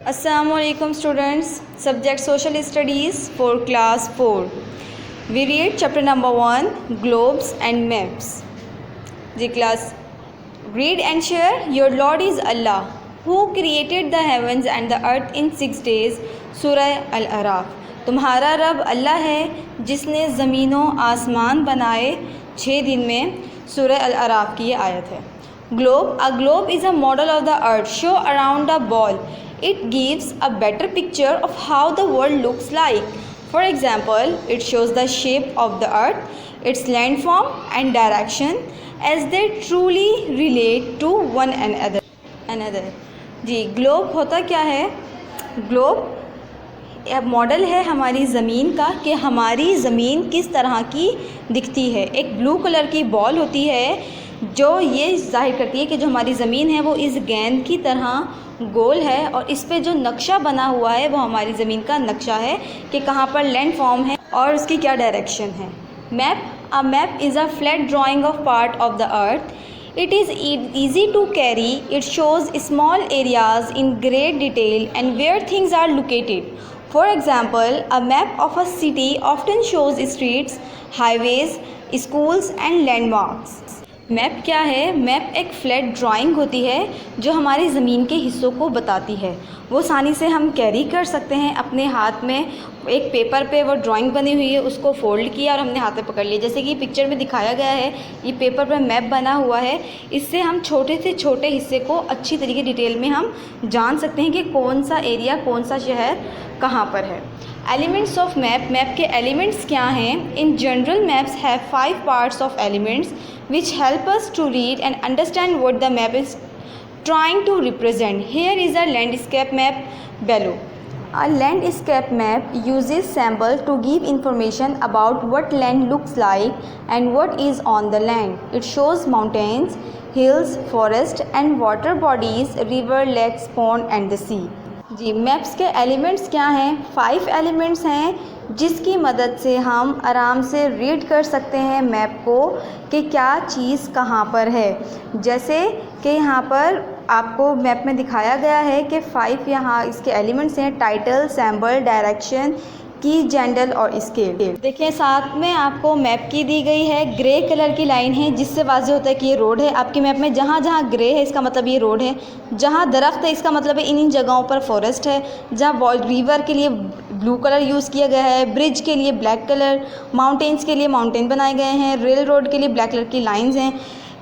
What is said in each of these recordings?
Assalamualaikum students, subject social studies for class 4. We read chapter number 1, globes and maps. The class, read and share. Your Lord is Allah, who created the heavens and the earth in 6 days. Surah Al-Araf. तुम्हारा रब अल्लाह है जिसने ज़मीनों आसमान बनाए 6 दिन में. सूरह अल-अराफ की ये आयत है. Globe. A globe is a model of the earth show around a ball. It gives a better picture of how the world looks like. For example, it shows the shape of the earth, its landform and direction as they truly relate to one another. जी, globe होता क्या है? Globe model है हमारी ज़मीन का कि हमारी ज़मीन किस तरह की दिखती है. एक ब्लू कलर की बॉल होती है जो ये जाहिर करती है कि जो हमारी ज़मीन है वो इस गेंद की तरह गोल है और इस पे जो नक्शा बना हुआ है वो हमारी ज़मीन का नक्शा है कि कहाँ पर लैंड फॉर्म है और उसकी क्या डायरेक्शन है. Map. A map is a flat drying of part of the earth. It is easy to carry. It shows small areas in great detail and where things are located. For example, a map of a city often shows streets, highways, schools and landmarks. Map क्या है? Map एक flat drawing होती है जो हमारी ज़मीन के हिस्सों को बताती है. वो आसानी से हम कैरी कर सकते हैं अपने हाथ में. एक पेपर पे वो ड्राइंग बनी हुई है, उसको फोल्ड किया और हमने हाथ में पकड़ लिया. जैसे कि पिक्चर में दिखाया गया है, ये पेपर पर मैप बना हुआ है. इससे हम छोटे से छोटे हिस्से को अच्छी तरीके डिटेल में हम जान सकते हैं कि कौन सा एरिया, कौन सा शहर कहाँ पर है. Elements of map. मैप के एलिमेंट्स क्या हैं? इन general maps have 5 parts of elements which help us to read and understand what the map is trying to represent. Here is a landscape map below. A landscape map uses symbols to give information about what land looks like and what is on the land. It shows mountains, hills, forests and water bodies, river, lakes, pond and the sea. जी, maps के elements क्या हैं? 5 elements हैं जिसकी मदद से हम आराम से रीड कर सकते हैं मैप को कि क्या चीज़ कहाँ पर है. जैसे कि यहाँ पर आपको मैप में दिखाया गया है कि 5 यहाँ इसके एलिमेंट्स हैं: टाइटल, सिंबल, डायरेक्शन, की, जेंडल और स्केल. देखिए साथ में आपको मैप की दी गई है. ग्रे कलर की लाइन है जिससे वाज़ेह होता है कि ये रोड है. आपके मैप में जहाँ जहाँ ग्रे है इसका मतलब ये रोड है, जहाँ दरख्त है इसका मतलब है इन जगहों पर फॉरेस्ट है, जहाँ रिवर के लिए ब्लू कलर यूज़ किया गया है, ब्रिज के लिए ब्लैक कलर, माउंटेन्स के लिए माउंटेन बनाए गए हैं, रेल रोड के लिए ब्लैक कलर की लाइन्स हैं.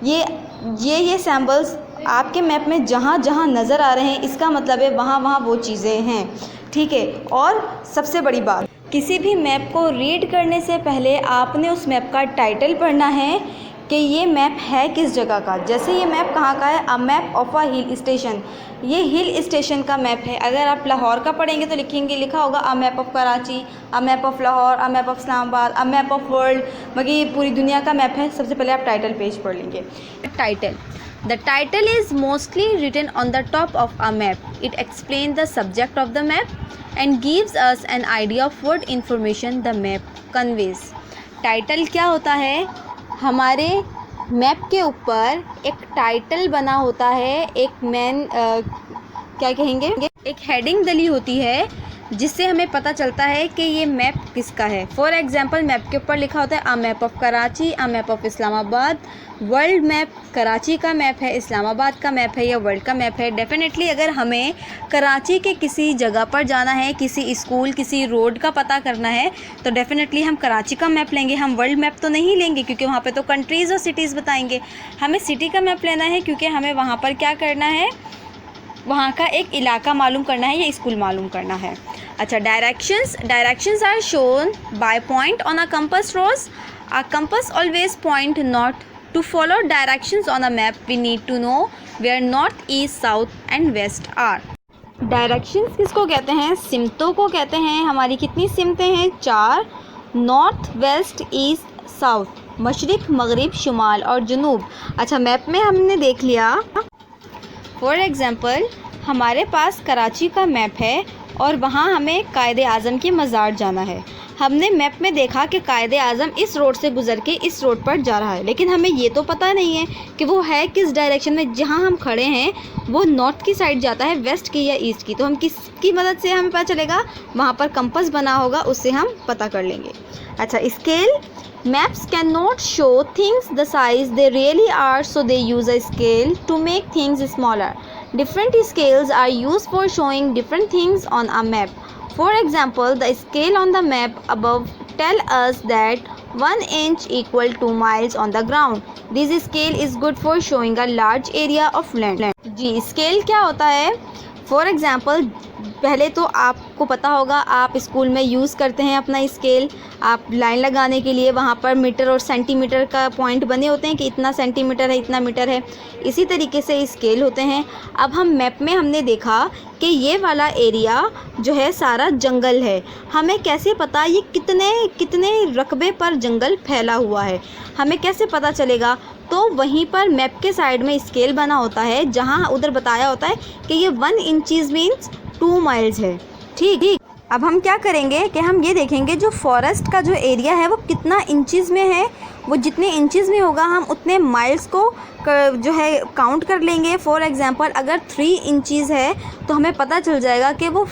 ये सैम्बल्स आपके मैप में जहाँ जहाँ नज़र आ रहे हैं इसका मतलब है वहाँ वहाँ वो चीज़ें हैं. ठीक है. और सबसे बड़ी बात, किसी भी मैप को रीड करने से पहले आपने उस मैप का टाइटल पढ़ना है कि ये मैप है किस जगह का. जैसे ये मैप कहाँ का है? A map of a hill station. ये हिल स्टेशन का मैप है. अगर आप लाहौर का पढ़ेंगे तो लिखा होगा a map of Karachi, a map of Lahore, a map of Islamabad, a map of world. मगर ये पूरी दुनिया का मैप है. सबसे पहले आप टाइटल पेज पढ़ लेंगे. Title. The title is mostly written on the top of a map. It explains the subject of the map and gives us an idea of what information the map conveys. Title क्या होता है? हमारे map के ऊपर एक title बना होता है, एक क्या कहेंगे, एक हेडिंग डली होती है जिससे हमें पता चलता है कि ये मैप किसका है. फॉर एग्जांपल, मैप के ऊपर लिखा होता है a map of Karachi, a map of Islamabad. World map Karachi का मैप है, इस्लामाबाद का मैप है या वर्ल्ड का मैप है. डेफिनेटली अगर हमें कराची के किसी जगह पर जाना है, किसी स्कूल, किसी रोड का पता करना है तो डेफिनेटली हम कराची का मैप लेंगे. हम वर्ल्ड मैप तो नहीं लेंगे क्योंकि वहाँ पे तो कंट्रीज़ और सिटीज़ बताएंगे. हमें सिटी का मैप लेना है क्योंकि हमें वहाँ पर क्या करना है, वहाँ का एक इलाका मालूम करना है या स्कूल मालूम करना है. अच्छा, directions are shown by point on a compass rose. A compass always point north. To follow directions on a map we need to know where north, east, south and west are. Directions किसको कहते हैं? सिमतों को कहते हैं. हमारी कितनी सिमतें हैं? 4. North, west, east, south. मशरिक़, मगरिब, शुमाल और जनूब. अच्छा, मैप में हमने देख लिया. फॉर एग्ज़ाम्पल, हमारे पास कराची का मैप है और वहाँ हमें कायदे आज़म की मज़ार जाना है। हमने मैप में देखा कि कायदे आज़म इस रोड से गुज़र के इस रोड पर जा रहा है, लेकिन हमें ये तो पता नहीं है कि वो है किस डायरेक्शन में। जहाँ हम खड़े हैं वो नॉर्थ की साइड जाता है, वेस्ट की या ईस्ट की। तो हम किसकी मदद से हमें पता चलेगा? वहाँ पर कंपास बना होगा, उससे हम पता कर लेंगे। अच्छा, scale. Maps cannot show things the size they really are, so they use a scale to make things smaller. Different scales are used for showing different things on a map. For example, the scale on the map above tell us that 1 inch equal 2 miles on the ground. This scale is good for showing a large area of land. जी, scale क्या होता है? For example, पहले तो आपको पता होगा, आप स्कूल में यूज़ करते हैं अपना स्केल। आप लाइन लगाने के लिए वहाँ पर मीटर और सेंटीमीटर का पॉइंट बने होते हैं कि इतना सेंटीमीटर है, इतना मीटर है। इसी तरीके से स्केल होते हैं। अब हम मैप में हमने देखा कि ये वाला एरिया जो है सारा जंगल है। हमें कैसे पता ये कितने रकबे पर जंगल फैला हुआ है? हमें कैसे पता चलेगा? तो वहीं पर मैप के साइड में स्केल बना होता है, जहाँ उधर बताया होता है कि ये 1 इंचज़ मीन्स 2 माइल्स है। ठीक। अब हम क्या करेंगे कि हम ये देखेंगे जो फॉरेस्ट का जो एरिया है वो कितना इंचज़ में है। वो जितने इंचज़ में होगा हम उतने माइल्स को जो है काउंट कर लेंगे। फॉर एग्ज़ाम्पल, अगर 3 इंचज़ है तो हमें पता चल जाएगा कि वो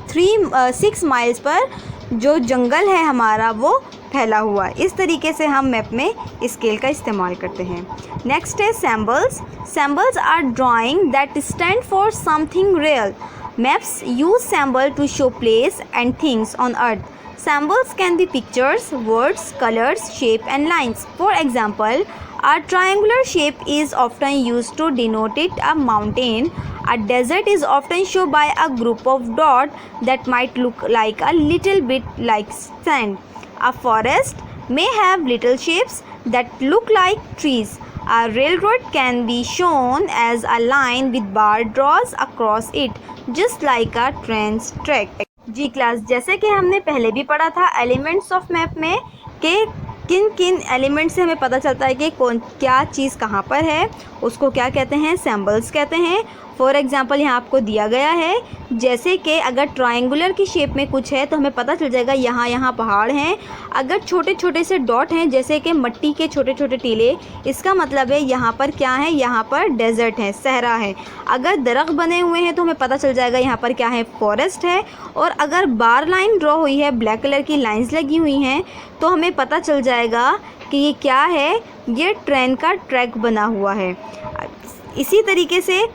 6 माइल्स पर जो जंगल है हमारा वो फैला हुआ है। इस तरीके से हम मैप में स्केल का इस्तेमाल करते हैं। नेक्स्ट है symbols. Symbols are drawing that stand for something real. Maps use symbol to show place and things on earth. Symbols can be pictures, words, colors, shape and lines. For example, a triangular shape is often used to denote a mountain. A desert is often shown by a group of dots that might look like a little bit like sand. A forest may have little shapes that look like trees. A railroad can be shown as a line with bar draws across it, just like a train's track. जी class, जैसे कि हमने पहले भी पढ़ा था elements of map में कि किन किन एलिमेंट से हमें पता चलता है कि क्या चीज़ कहाँ पर है, उसको क्या कहते हैं? सिंबल्स कहते हैं। फॉर एग्ज़ाम्पल, यहाँ आपको दिया गया है जैसे कि अगर ट्रायंगुलर की शेप में कुछ है तो हमें पता चल जाएगा यहाँ पहाड़ हैं। अगर छोटे छोटे से डॉट हैं जैसे कि मिट्टी के छोटे छोटे टीले, इसका मतलब है यहाँ पर क्या है? यहाँ पर डेजर्ट है, सहरा है। अगर दरख्त बने हुए हैं तो हमें पता चल जाएगा यहाँ पर क्या है? फॉरेस्ट है। और अगर बार लाइन ड्रॉ हुई है, ब्लैक कलर की लाइंस लगी हुई हैं, तो हमें पता चल जाएगा कि ये क्या है? ये ट्रेन का ट्रैक बना हुआ है। इसी तरीके से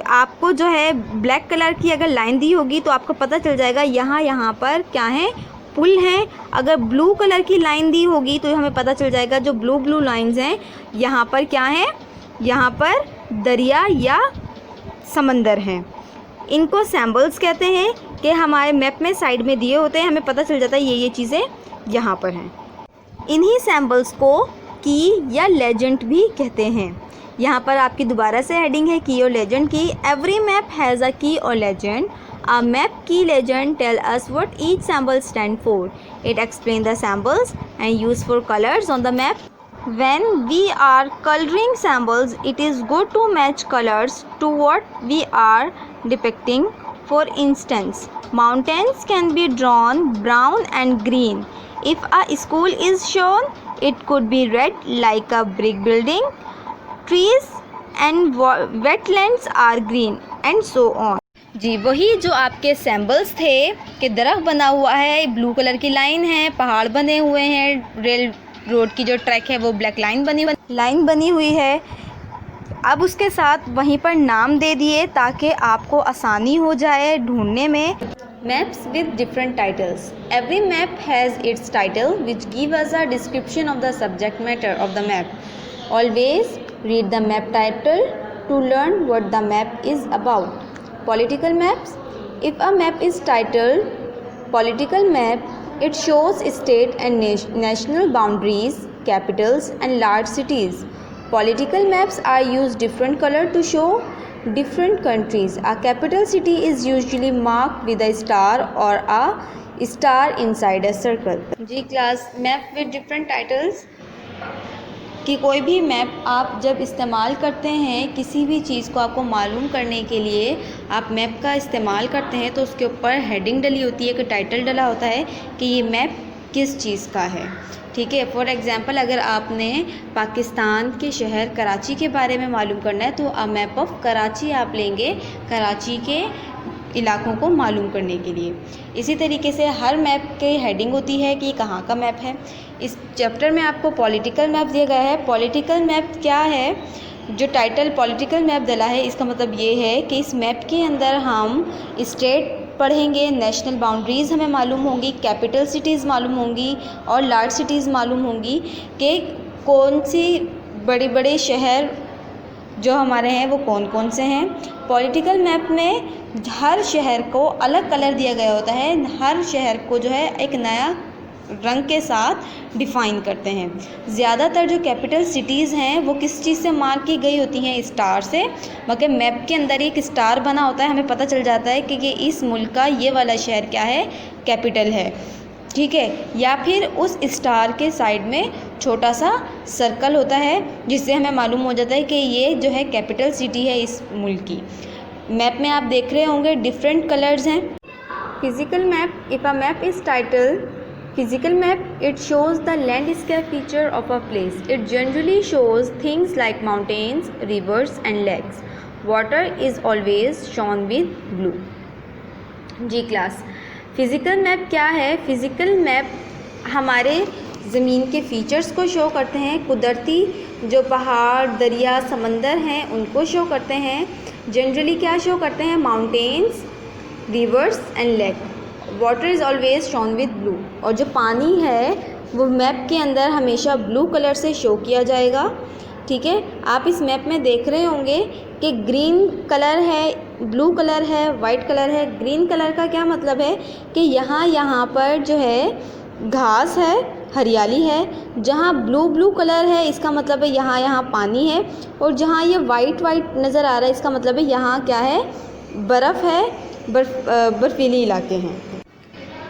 आपको जो है ब्लैक कलर की अगर लाइन दी होगी तो आपको पता चल जाएगा यहाँ पर क्या है? पुल हैं। अगर ब्लू कलर की लाइन दी होगी तो हमें पता चल जाएगा जो ब्लू लाइंस हैं यहाँ पर क्या है? यहाँ पर दरिया या समंदर हैं। इनको सिंबल्स कहते हैं कि हमारे मैप में साइड में दिए होते हैं, हमें पता चल जाता है ये चीज़ें यहाँ पर हैं। इन्हीं सिंबल्स को की या लेजेंड भी कहते हैं। यहाँ पर आपकी दोबारा से हेडिंग है की और लेजेंड की। एवरी मैप हैज़ अ की और legend. A map key legend tell us what each symbol stand for. It explain the symbols and use for colors on the map. When we are coloring symbols, it is good to match colors to what we are depicting. For instance, mountains can be drawn brown and green. If a school is shown, it could be red like a brick building. Trees and wetlands are green and so on. जी, वही जो आपके symbols थे कि दरख्त बना हुआ है, blue colour की लाइन है, पहाड़ बने हुए हैं, रेल रोड की जो ट्रैक है वो ब्लैक लाइन बनी हुई है। अब उसके साथ वहीं पर नाम दे दिए ताकि आपको आसानी हो जाए ढूंढने में। Maps with different titles. Every map has its title which give us a description of the subject matter of the map. Always read the map title to learn what the map is about. Political maps. If a map is titled political map, it shows state and national boundaries, capitals and large cities. Political maps are used different color to show different countries. A capital city is usually marked with a star or a star inside a circle. जी class, map with different titles. कि कोई भी map आप जब इस्तेमाल करते हैं, किसी भी चीज़ को आपको मालूम करने के लिए आप मैप का इस्तेमाल करते हैं, तो उसके ऊपर हेडिंग डली होती है, एक टाइटल डला होता है कि ये मैप किस चीज़ का है। ठीक है, फॉर एग्ज़ाम्पल अगर आपने पाकिस्तान के शहर कराची के बारे में मालूम करना है तो अ मैप ऑफ कराची आप लेंगे, कराची के इलाकों को मालूम करने के लिए। इसी तरीके से हर मैप की हेडिंग होती है कि कहाँ का मैप है। इस चैप्टर में आपको पॉलिटिकल मैप दिया गया है। पॉलिटिकल मैप क्या है? जो टाइटल पॉलिटिकल मैप डला है, इसका मतलब ये है कि इस मैप के अंदर हम स्टेट पढ़ेंगे, नेशनल बाउंड्रीज़ हमें मालूम होंगी, कैपिटल सिटीज़ मालूम होंगी और लार्ज सिटीज़ मालूम होंगी कि कौन सी बड़े बड़े शहर जो हमारे हैं वो कौन कौन से हैं। पॉलिटिकल मैप में हर शहर को अलग कलर दिया गया होता है, हर शहर को जो है एक नया रंग के साथ डिफ़ाइन करते हैं। ज़्यादातर जो कैपिटल सिटीज़ हैं वो किस चीज़ से मार्क की गई होती हैं? स्टार से। मगर मैप के अंदर एक स्टार बना होता है, हमें पता चल जाता है कि ये इस मुल्क का ये वाला शहर क्या है, कैपिटल है। ठीक है, या फिर उस स्टार के साइड में छोटा सा सर्कल होता है जिससे हमें मालूम हो जाता है कि ये जो है कैपिटल सिटी है इस मुल्क की। मैप में आप देख रहे होंगे डिफरेंट कलर्स हैं। Physical map, if a map is title physical map, it shows the landscape feature of a place. It generally shows things like mountains, rivers and lakes. Water is always shown with blue. जी class, physical map क्या है? Physical map हमारे ज़मीन के features को show करते हैं, कुदरती जो पहाड़, दरिया, समंदर हैं उनको शो करते हैं। जनरली क्या शो करते हैं? Mountains, reverse and lake. Water is always shown with blue, और जो पानी है वो मैप के अंदर हमेशा ब्लू कलर से शो किया जाएगा। ठीक है, आप इस मैप में देख रहे होंगे कि ग्रीन कलर है, ब्लू कलर है, वाइट कलर है। ग्रीन कलर का क्या मतलब है कि यहाँ पर जो है घास है, हरियाली है। जहाँ ब्लू कलर है इसका मतलब है यहाँ पानी है, और जहाँ ये वाइट नज़र आ रहा है इसका मतलब है यहाँ क्या है? बर्फ़ है, बर्फीली इलाके हैं।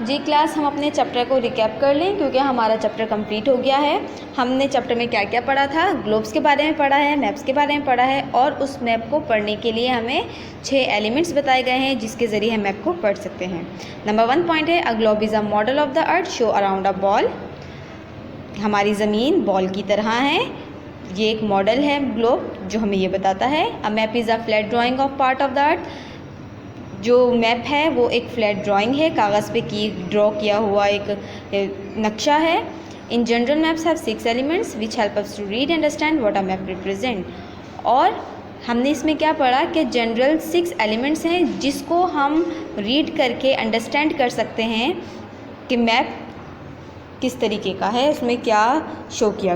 जी क्लास, हम अपने चैप्टर को रिकैप कर लें क्योंकि हमारा चैप्टर कंप्लीट हो गया है। हमने चैप्टर में क्या क्या पढ़ा था? ग्लोब्स के बारे में पढ़ा है, मैप्स के बारे में पढ़ा है, और उस मैप को पढ़ने के लिए हमें 6 एलिमेंट्स बताए गए हैं जिसके ज़रिए हम मैप को पढ़ सकते हैं। नंबर 1 पॉइंट है, a globe is a model of the earth show around a ball. हमारी ज़मीन बॉल की तरह है, ये एक मॉडल है ग्लोब जो हमें ये बताता है। A map is a flat drying of part of the earth. जो मैप है वो एक फ्लैट ड्राइंग है, कागज़ पे ड्रॉ किया हुआ एक नक्शा है। In general maps have 6 elements which help us to read understand what a map represent. और हमने इसमें क्या पढ़ा कि जनरल 6 एलिमेंट्स हैं जिसको हम रीड करके अंडरस्टैंड कर सकते हैं कि मैप किस तरीके का है, उसमें क्या शो किया